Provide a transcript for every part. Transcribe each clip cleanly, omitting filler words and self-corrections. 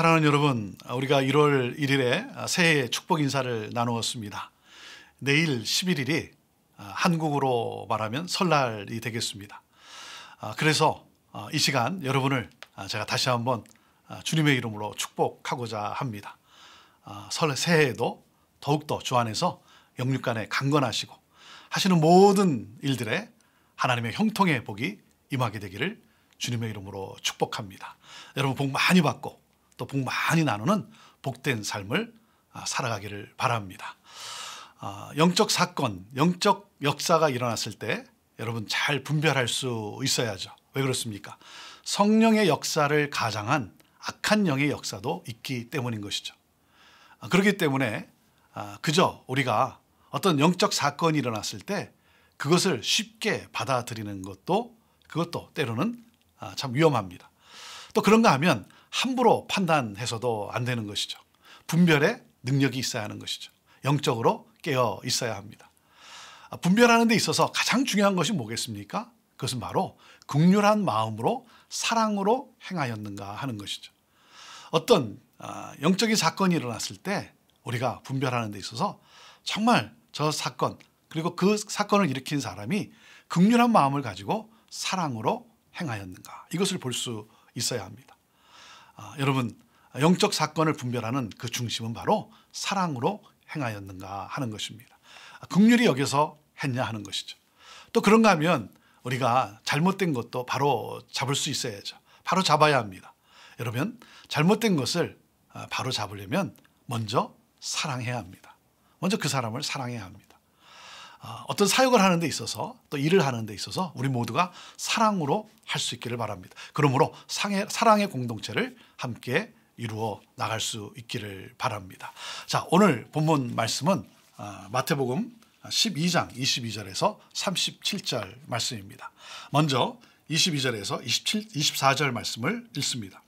사랑하는 여러분, 우리가 1월 1일에 새해 축복 인사를 나누었습니다. 내일 11일이 한국으로 말하면 설날이 되겠습니다. 그래서 이 시간 여러분을 제가 다시 한번 주님의 이름으로 축복하고자 합니다. 새해에도 더욱더 주 안에서 영육간에 강건하시고 하시는 모든 일들에 하나님의 형통의 복이 임하게 되기를 주님의 이름으로 축복합니다. 여러분 복 많이 받고 또 복 많이 나누는 복된 삶을 살아가기를 바랍니다. 영적 사건, 영적 역사가 일어났을 때 여러분 잘 분별할 수 있어야죠. 왜 그렇습니까? 성령의 역사를 가장한 악한 영의 역사도 있기 때문인 것이죠. 그렇기 때문에 그저 우리가 어떤 영적 사건이 일어났을 때 그것을 쉽게 받아들이는 그것도 때로는 참 위험합니다. 또 그런가 하면 함부로 판단해서도 안 되는 것이죠. 분별의 능력이 있어야 하는 것이죠. 영적으로 깨어 있어야 합니다. 분별하는 데 있어서 가장 중요한 것이 뭐겠습니까? 그것은 바로 긍휼한 마음으로 사랑으로 행하였는가 하는 것이죠. 어떤 영적인 사건이 일어났을 때 우리가 분별하는 데 있어서 정말 저 사건 그리고 그 사건을 일으킨 사람이 긍휼한 마음을 가지고 사랑으로 행하였는가, 이것을 볼 수 있어야 합니다. 여러분, 영적 사건을 분별하는 그 중심은 바로 사랑으로 행하였는가 하는 것입니다. 긍휼히 여겨서 했냐 하는 것이죠. 또 그런가 하면 우리가 잘못된 것도 바로 잡을 수 있어야죠. 바로 잡아야 합니다. 여러분, 잘못된 것을 바로 잡으려면 먼저 사랑해야 합니다. 먼저 그 사람을 사랑해야 합니다. 어떤 사역을 하는 데 있어서 또 일을 하는 데 있어서 우리 모두가 사랑으로 할 수 있기를 바랍니다. 그러므로 사랑의 공동체를 함께 이루어 나갈 수 있기를 바랍니다. 자, 오늘 본문 말씀은 마태복음 12장 22절에서 37절 말씀입니다. 먼저 22절에서 24절 말씀을 읽습니다.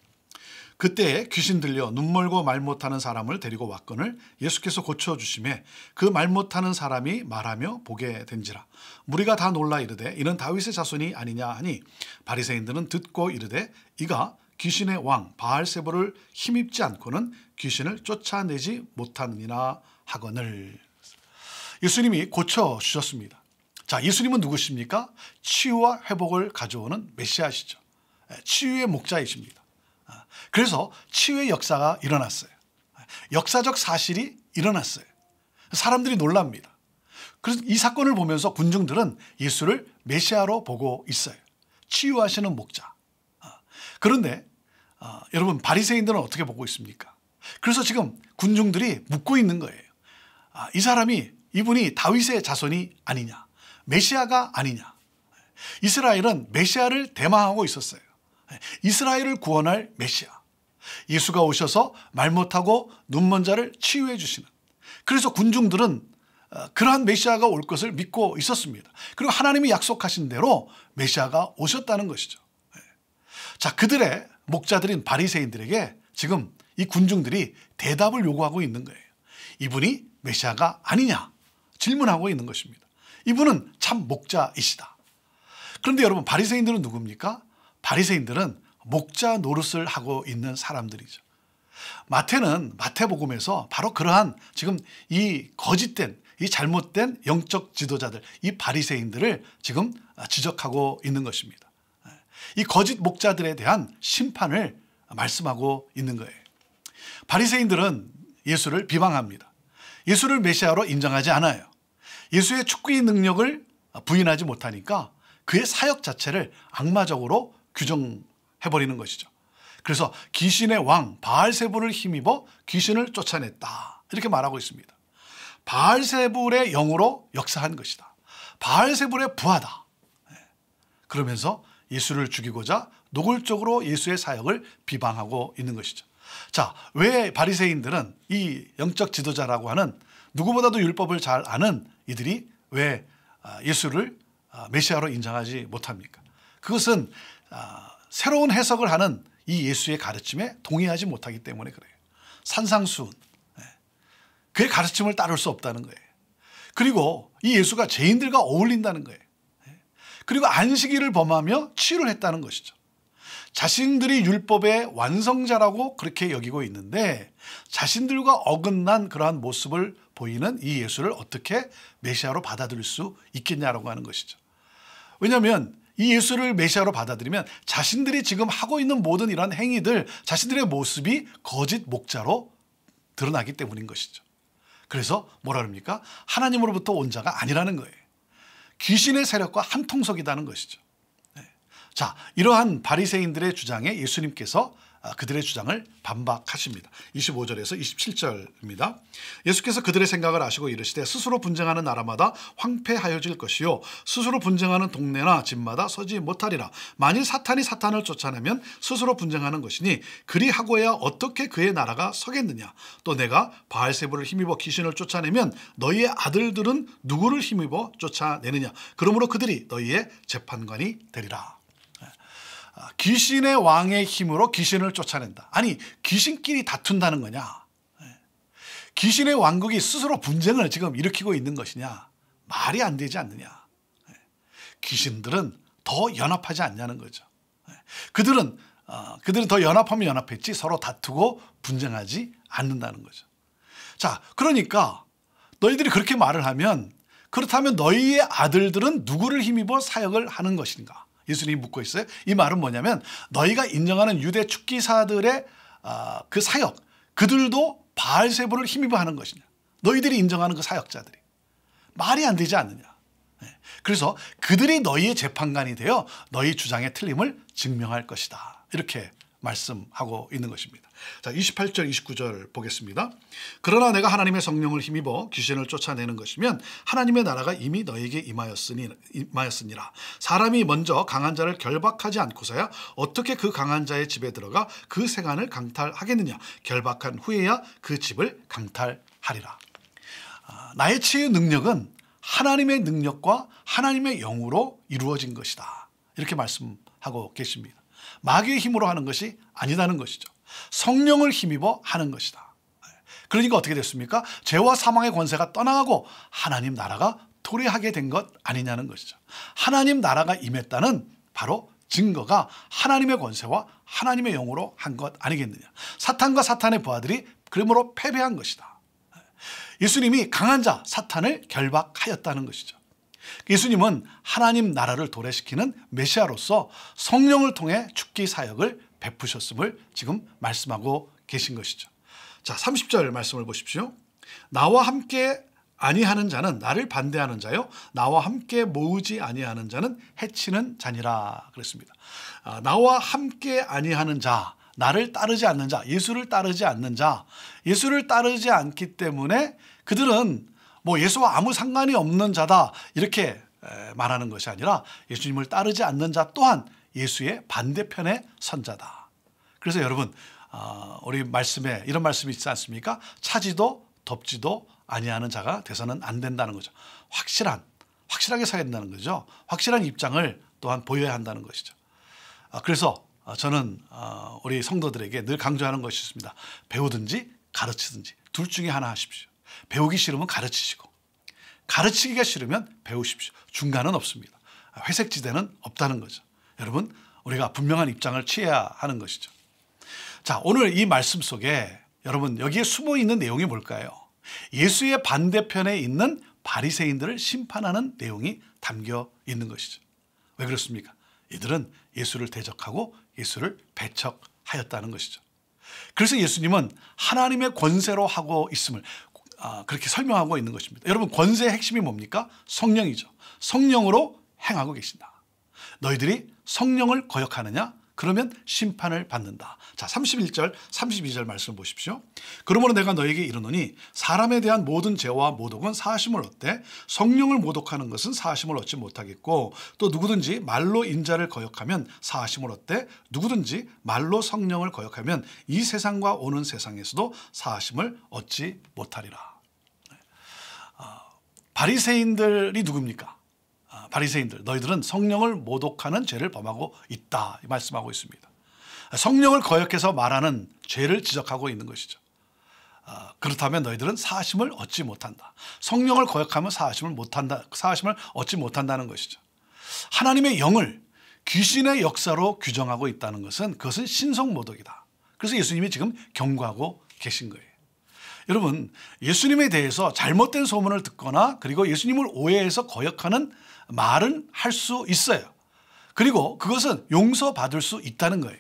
그때에 귀신 들려 눈 멀고 말 못하는 사람을 데리고 왔거늘 예수께서 고쳐주심에 그 말 못하는 사람이 말하며 보게 된지라. 무리가 다 놀라 이르되 이는 다윗의 자손이 아니냐 하니 바리새인들은 듣고 이르되 이가 귀신의 왕 바알세불을 힘입지 않고는 귀신을 쫓아내지 못하느니라 하거늘. 예수님이 고쳐주셨습니다. 자, 예수님은 누구십니까? 치유와 회복을 가져오는 메시아시죠. 치유의 목자이십니다. 그래서 치유의 역사가 일어났어요. 역사적 사실이 일어났어요. 사람들이 놀랍니다. 그래서 이 사건을 보면서 군중들은 예수를 메시아로 보고 있어요. 치유하시는 목자. 그런데 여러분, 바리새인들은 어떻게 보고 있습니까? 그래서 지금 군중들이 묻고 있는 거예요. 이분이 다윗의 자손이 아니냐, 메시아가 아니냐. 이스라엘은 메시아를 대망하고 있었어요. 이스라엘을 구원할 메시아, 예수가 오셔서 말 못하고 눈 먼 자를 치유해 주시는, 그래서 군중들은 그러한 메시아가 올 것을 믿고 있었습니다. 그리고 하나님이 약속하신 대로 메시아가 오셨다는 것이죠. 자, 그들의 목자들인 바리새인들에게 지금 이 군중들이 대답을 요구하고 있는 거예요. 이분이 메시아가 아니냐 질문하고 있는 것입니다. 이분은 참 목자이시다. 그런데 여러분, 바리새인들은 누굽니까? 바리새인들은 목자 노릇을 하고 있는 사람들이죠. 마태복음에서 바로 그러한 지금 이 거짓된, 이 잘못된 영적 지도자들, 이 바리새인들을 지금 지적하고 있는 것입니다. 이 거짓 목자들에 대한 심판을 말씀하고 있는 거예요. 바리새인들은 예수를 비방합니다. 예수를 메시아로 인정하지 않아요. 예수의 축구의 능력을 부인하지 못하니까 그의 사역 자체를 악마적으로 규정해버리는 것이죠. 그래서 귀신의 왕 바알세불을 힘입어 귀신을 쫓아냈다, 이렇게 말하고 있습니다. 바알세불의 영으로 역사한 것이다. 바알세불의 부하다. 그러면서 예수를 죽이고자 노골적으로 예수의 사역을 비방하고 있는 것이죠. 자, 왜 바리새인들은 이 영적 지도자라고 하는, 누구보다도 율법을 잘 아는 이들이 왜 예수를 메시아로 인정하지 못합니까? 그것은 새로운 해석을 하는 이 예수의 가르침에 동의하지 못하기 때문에 그래요. 산상수훈, 그의 가르침을 따를 수 없다는 거예요. 그리고 이 예수가 죄인들과 어울린다는 거예요. 그리고 안식일을 범하며 치유를 했다는 것이죠. 자신들이 율법의 완성자라고 그렇게 여기고 있는데 자신들과 어긋난 그러한 모습을 보이는 이 예수를 어떻게 메시아로 받아들일 수 있겠냐라고 하는 것이죠. 왜냐하면 이 예수를 메시아로 받아들이면 자신들이 지금 하고 있는 모든 이러한 행위들, 자신들의 모습이 거짓 목자로 드러나기 때문인 것이죠. 그래서 뭐라 그럽니까? 하나님으로부터 온 자가 아니라는 거예요. 귀신의 세력과 한통속이라는 것이죠. 자, 이러한 바리새인들의 주장에 예수님께서 그들의 주장을 반박하십니다. 25절에서 27절입니다. 예수께서 그들의 생각을 아시고 이르시되 스스로 분쟁하는 나라마다 황폐하여질 것이요 스스로 분쟁하는 동네나 집마다 서지 못하리라. 만일 사탄이 사탄을 쫓아내면 스스로 분쟁하는 것이니 그리하고야 어떻게 그의 나라가 서겠느냐. 또 내가 바알세불을 힘입어 귀신을 쫓아내면 너희의 아들들은 누구를 힘입어 쫓아내느냐. 그러므로 그들이 너희의 재판관이 되리라. 귀신의 왕의 힘으로 귀신을 쫓아낸다. 아니, 귀신끼리 다툰다는 거냐? 귀신의 왕국이 스스로 분쟁을 지금 일으키고 있는 것이냐? 말이 안 되지 않느냐? 귀신들은 더 연합하지 않냐는 거죠. 그들은 더 연합하면 연합했지 서로 다투고 분쟁하지 않는다는 거죠. 자, 그러니까 너희들이 그렇게 말을 하면 그렇다면 너희의 아들들은 누구를 힘입어 사역을 하는 것인가? 예수님이 묻고 있어요. 이 말은 뭐냐면 너희가 인정하는 유대 축기사들의 그 사역, 그들도 바알세불을 힘입어 하는 것이냐. 너희들이 인정하는 그 사역자들이. 말이 안 되지 않느냐. 그래서 그들이 너희의 재판관이 되어 너희 주장의 틀림을 증명할 것이다. 이렇게 말씀하고 있는 것입니다. 자, 28절 29절 보겠습니다. 그러나 내가 하나님의 성령을 힘입어 귀신을 쫓아내는 것이면 하나님의 나라가 이미 너에게 임하였으니라. 사람이 먼저 강한 자를 결박하지 않고서야 어떻게 그 강한 자의 집에 들어가 그 생안을 강탈하겠느냐. 결박한 후에야 그 집을 강탈하리라. 나의 치유 능력은 하나님의 능력과 하나님의 영으로 이루어진 것이다. 이렇게 말씀하고 계십니다. 마귀의 힘으로 하는 것이 아니다는 것이죠. 성령을 힘입어 하는 것이다. 그러니까 어떻게 됐습니까? 죄와 사망의 권세가 떠나가고 하나님 나라가 도래하게 된 것 아니냐는 것이죠. 하나님 나라가 임했다는 바로 증거가 하나님의 권세와 하나님의 영으로 한 것 아니겠느냐. 사탄과 사탄의 부하들이 그러므로 패배한 것이다. 예수님이 강한 자 사탄을 결박하였다는 것이죠. 예수님은 하나님 나라를 도래시키는 메시아로서 성령을 통해 죽기 사역을 베푸셨음을 지금 말씀하고 계신 것이죠. 자, 30절 말씀을 보십시오. 나와 함께 아니하는 자는 나를 반대하는 자요 나와 함께 모으지 아니하는 자는 해치는 자니라 그랬습니다. 나와 함께 아니하는 자, 나를 따르지 않는 자, 예수를 따르지 않는 자, 예수를 따르지 않기 때문에 그들은 뭐 예수와 아무 상관이 없는 자다 이렇게 말하는 것이 아니라 예수님을 따르지 않는 자 또한 예수의 반대편에 선 자다. 그래서 여러분 우리 말씀에 이런 말씀이 있지 않습니까? 차지도 덮지도 아니하는 자가 돼서는 안 된다는 거죠. 확실하게 서야 된다는 거죠. 확실한 입장을 또한 보여야 한다는 것이죠. 그래서 저는 우리 성도들에게 늘 강조하는 것이 있습니다. 배우든지 가르치든지 둘 중에 하나 하십시오. 배우기 싫으면 가르치시고 가르치기가 싫으면 배우십시오. 중간은 없습니다. 회색지대는 없다는 거죠. 여러분, 우리가 분명한 입장을 취해야 하는 것이죠. 자, 오늘 이 말씀 속에 여러분 여기에 숨어 있는 내용이 뭘까요? 예수의 반대편에 있는 바리새인들을 심판하는 내용이 담겨 있는 것이죠. 왜 그렇습니까? 이들은 예수를 대적하고 예수를 배척하였다는 것이죠. 그래서 예수님은 하나님의 권세로 하고 있음을 그렇게 설명하고 있는 것입니다. 여러분, 권세의 핵심이 뭡니까? 성령이죠. 성령으로 행하고 계신다. 너희들이 성령을 거역하느냐? 그러면 심판을 받는다. 자, 31절, 32절 말씀 보십시오. 그러므로 내가 너에게 이르노니 사람에 대한 모든 죄와 모독은 사하심을 얻되 성령을 모독하는 것은 사하심을 얻지 못하겠고 또 누구든지 말로 인자를 거역하면 사하심을 얻되 누구든지 말로 성령을 거역하면 이 세상과 오는 세상에서도 사하심을 얻지 못하리라. 바리새인들이 누굽니까? 바리새인들, 너희들은 성령을 모독하는 죄를 범하고 있다 말씀하고 있습니다. 성령을 거역해서 말하는 죄를 지적하고 있는 것이죠. 그렇다면 너희들은 사하심을 얻지 못한다. 성령을 거역하면 사하심을 얻지 못한다는 것이죠. 하나님의 영을 귀신의 역사로 규정하고 있다는 것은 그것은 신성모독이다. 그래서 예수님이 지금 경고하고 계신 거예요. 여러분, 예수님에 대해서 잘못된 소문을 듣거나 그리고 예수님을 오해해서 거역하는 말은 할 수 있어요. 그리고 그것은 용서받을 수 있다는 거예요.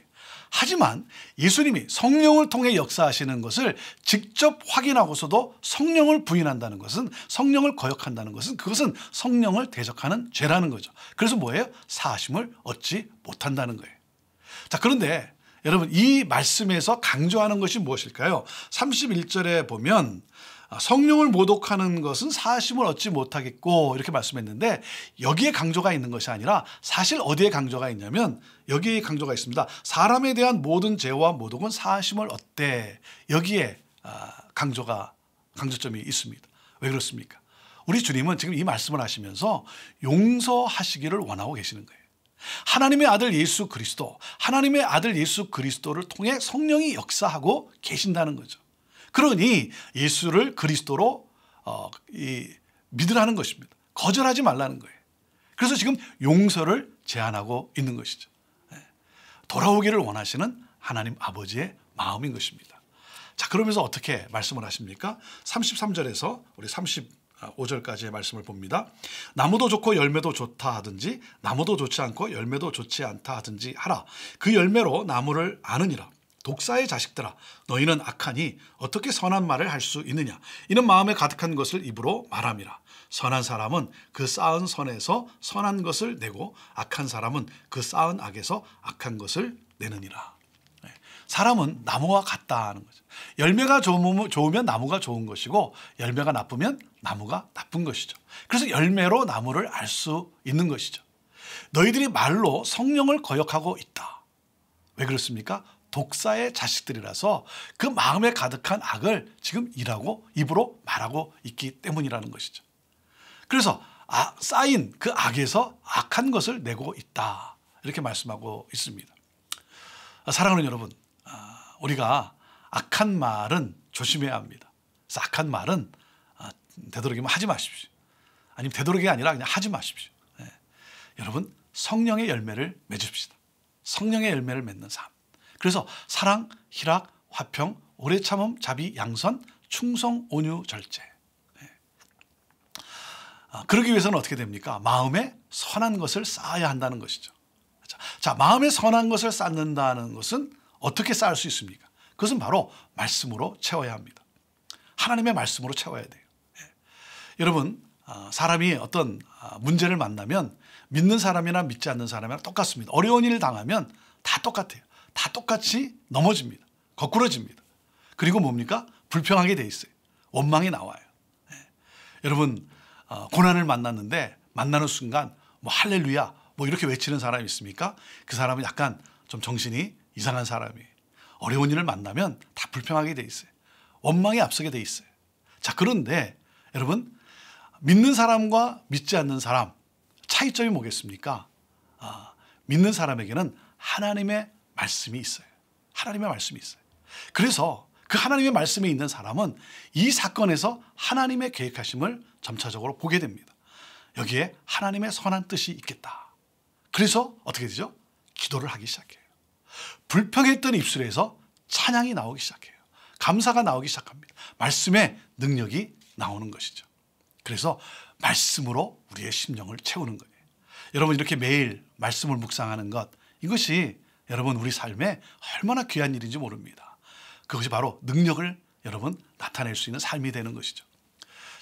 하지만 예수님이 성령을 통해 역사하시는 것을 직접 확인하고서도 성령을 부인한다는 것은, 성령을 거역한다는 것은, 그것은 성령을 대적하는 죄라는 거죠. 그래서 뭐예요? 사하심을 얻지 못한다는 거예요. 자, 그런데 여러분, 이 말씀에서 강조하는 것이 무엇일까요? 31절에 보면 성령을 모독하는 것은 사하심을 얻지 못하겠고 이렇게 말씀했는데, 여기에 강조가 있는 것이 아니라 사실 어디에 강조가 있냐면 여기에 강조가 있습니다. 사람에 대한 모든 죄와 모독은 사하심을 얻되, 여기에 강조점이 있습니다. 왜 그렇습니까? 우리 주님은 지금 이 말씀을 하시면서 용서하시기를 원하고 계시는 거예요. 하나님의 아들 예수 그리스도, 하나님의 아들 예수 그리스도를 통해 성령이 역사하고 계신다는 거죠. 그러니 예수를 그리스도로 믿으라는 것입니다. 거절하지 말라는 거예요. 그래서 지금 용서를 제안하고 있는 것이죠. 돌아오기를 원하시는 하나님 아버지의 마음인 것입니다. 자, 그러면서 어떻게 말씀을 하십니까? 33절에서 우리 35절까지의 말씀을 봅니다. 나무도 좋고 열매도 좋다 하든지 나무도 좋지 않고 열매도 좋지 않다 하든지 하라. 그 열매로 나무를 아느니라. 독사의 자식들아, 너희는 악하니 어떻게 선한 말을 할 수 있느냐? 이는 마음에 가득한 것을 입으로 말함이라. 선한 사람은 그 쌓은 선에서 선한 것을 내고 악한 사람은 그 쌓은 악에서 악한 것을 내느니라. 사람은 나무와 같다는 거죠. 열매가 좋으면 나무가 좋은 것이고 열매가 나쁘면 나무가 나쁜 것이죠. 그래서 열매로 나무를 알 수 있는 것이죠. 너희들이 말로 성령을 거역하고 있다. 왜 그렇습니까? 독사의 자식들이라서 그 마음에 가득한 악을 지금 입으로 말하고 있기 때문이라는 것이죠. 그래서 쌓인 그 악에서 악한 것을 내고 있다. 이렇게 말씀하고 있습니다. 사랑하는 여러분, 우리가 악한 말은 조심해야 합니다. 그래서 악한 말은 되도록이면 하지 마십시오. 아니면 되도록이 아니라 그냥 하지 마십시오. 여러분, 성령의 열매를 맺읍시다. 성령의 열매를 맺는 삶. 그래서 사랑, 희락, 화평, 오래 참음, 자비, 양선, 충성, 온유, 절제. 그러기 위해서는 어떻게 됩니까? 마음에 선한 것을 쌓아야 한다는 것이죠. 자, 마음에 선한 것을 쌓는다는 것은 어떻게 쌓을 수 있습니까? 그것은 바로 말씀으로 채워야 합니다. 하나님의 말씀으로 채워야 돼요. 여러분, 사람이 어떤 문제를 만나면 믿는 사람이나 믿지 않는 사람이나 똑같습니다. 어려운 일을 당하면 다 똑같아요. 다 똑같이 넘어집니다. 거꾸러집니다. 그리고 뭡니까? 불평하게 돼 있어요. 원망이 나와요. 여러분, 고난을 만났는데 만나는 순간 뭐 할렐루야 뭐 이렇게 외치는 사람이 있습니까? 그 사람은 약간 좀 정신이 이상한 사람이에요. 어려운 일을 만나면 다 불평하게 돼 있어요. 원망에 앞서게 돼 있어요. 자, 그런데 여러분, 믿는 사람과 믿지 않는 사람 차이점이 뭐겠습니까? 믿는 사람에게는 하나님의 말씀이 있어요. 하나님의 말씀이 있어요. 그래서 그 하나님의 말씀이 있는 사람은 이 사건에서 하나님의 계획하심을 점차적으로 보게 됩니다. 여기에 하나님의 선한 뜻이 있겠다. 그래서 어떻게 되죠? 기도를 하기 시작해요. 불평했던 입술에서 찬양이 나오기 시작해요. 감사가 나오기 시작합니다. 말씀의 능력이 나오는 것이죠. 그래서 말씀으로 우리의 심령을 채우는 거예요. 여러분, 이렇게 매일 말씀을 묵상하는 것, 이것이 여러분 우리 삶에 얼마나 귀한 일인지 모릅니다. 그것이 바로 능력을 여러분 나타낼 수 있는 삶이 되는 것이죠.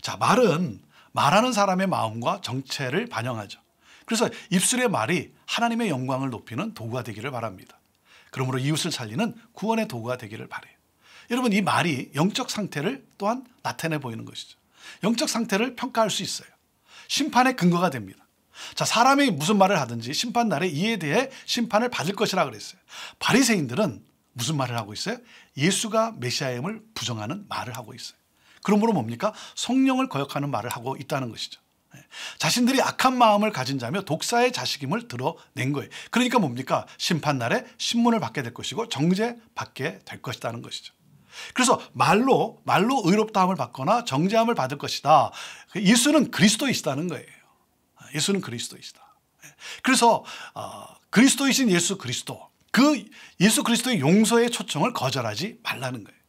자, 말은 말하는 사람의 마음과 정체를 반영하죠. 그래서 입술의 말이 하나님의 영광을 높이는 도구가 되기를 바랍니다. 그러므로 이웃을 살리는 구원의 도구가 되기를 바라요. 여러분, 이 말이 영적 상태를 또한 나타내 보이는 것이죠. 영적 상태를 평가할 수 있어요. 심판의 근거가 됩니다. 자, 사람이 무슨 말을 하든지 심판날에 이에 대해 심판을 받을 것이라 그랬어요. 바리새인들은 무슨 말을 하고 있어요? 예수가 메시아임을 부정하는 말을 하고 있어요. 그러므로 뭡니까? 성령을 거역하는 말을 하고 있다는 것이죠. 자신들이 악한 마음을 가진 자며 독사의 자식임을 드러낸 거예요. 그러니까 뭡니까? 심판날에 신문을 받게 될 것이고 정죄받게 될 것이라는 것이죠. 그래서 말로 의롭다함을 받거나 정죄함을 받을 것이다. 예수는 그리스도이시다는 거예요. 예수는 그리스도이시다. 그래서 그리스도이신 예수 그리스도, 그 예수 그리스도의 용서의 초청을 거절하지 말라는 거예요.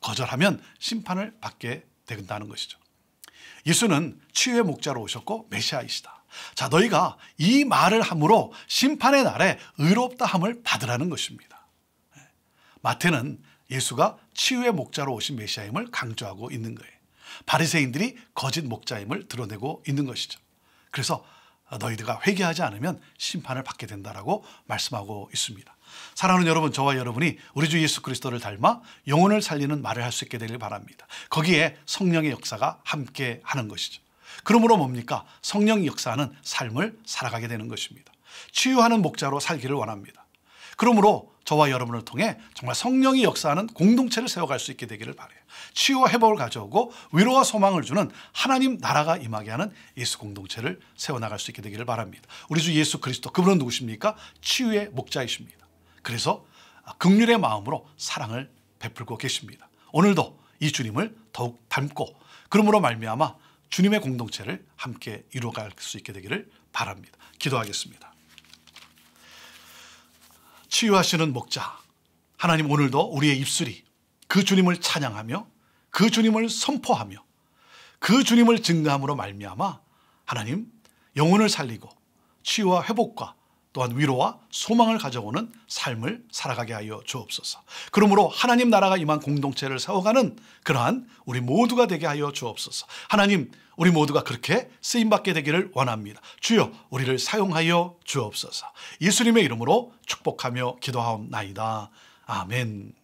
거절하면 심판을 받게 된다는 것이죠. 예수는 치유의 목자로 오셨고 메시아이시다. 자, 너희가 이 말을 함으로 심판의 날에 의롭다 함을 받으라는 것입니다. 마태는 예수가 치유의 목자로 오신 메시아임을 강조하고 있는 거예요. 바리새인들이 거짓 목자임을 드러내고 있는 것이죠. 그래서 너희들과 회개하지 않으면 심판을 받게 된다라고 말씀하고 있습니다. 사랑하는 여러분, 저와 여러분이 우리 주 예수 그리스도를 닮아 영혼을 살리는 말을 할 수 있게 되길 바랍니다. 거기에 성령의 역사가 함께 하는 것이죠. 그러므로 뭡니까? 성령의 역사하는 삶을 살아가게 되는 것입니다. 치유하는 목자로 살기를 원합니다. 그러므로 저와 여러분을 통해 정말 성령이 역사하는 공동체를 세워갈 수 있게 되기를 바라요. 치유와 회복을 가져오고 위로와 소망을 주는 하나님 나라가 임하게 하는 예수 공동체를 세워나갈 수 있게 되기를 바랍니다. 우리 주 예수 그리스도, 그분은 누구십니까? 치유의 목자이십니다. 그래서 긍휼의 마음으로 사랑을 베풀고 계십니다. 오늘도 이 주님을 더욱 닮고 그러므로 말미암아 주님의 공동체를 함께 이루어갈 수 있게 되기를 바랍니다. 기도하겠습니다. 치유하시는 목자 하나님, 오늘도 우리의 입술이 그 주님을 찬양하며 그 주님을 선포하며 그 주님을 증거함으로 말미암아 하나님 영혼을 살리고 치유와 회복과 또한 위로와 소망을 가져오는 삶을 살아가게 하여 주옵소서. 그러므로 하나님 나라가 임한 공동체를 세워가는 그러한 우리 모두가 되게 하여 주옵소서. 하나님, 우리 모두가 그렇게 쓰임받게 되기를 원합니다. 주여, 우리를 사용하여 주옵소서. 예수님의 이름으로 축복하며 기도하옵나이다. 아멘.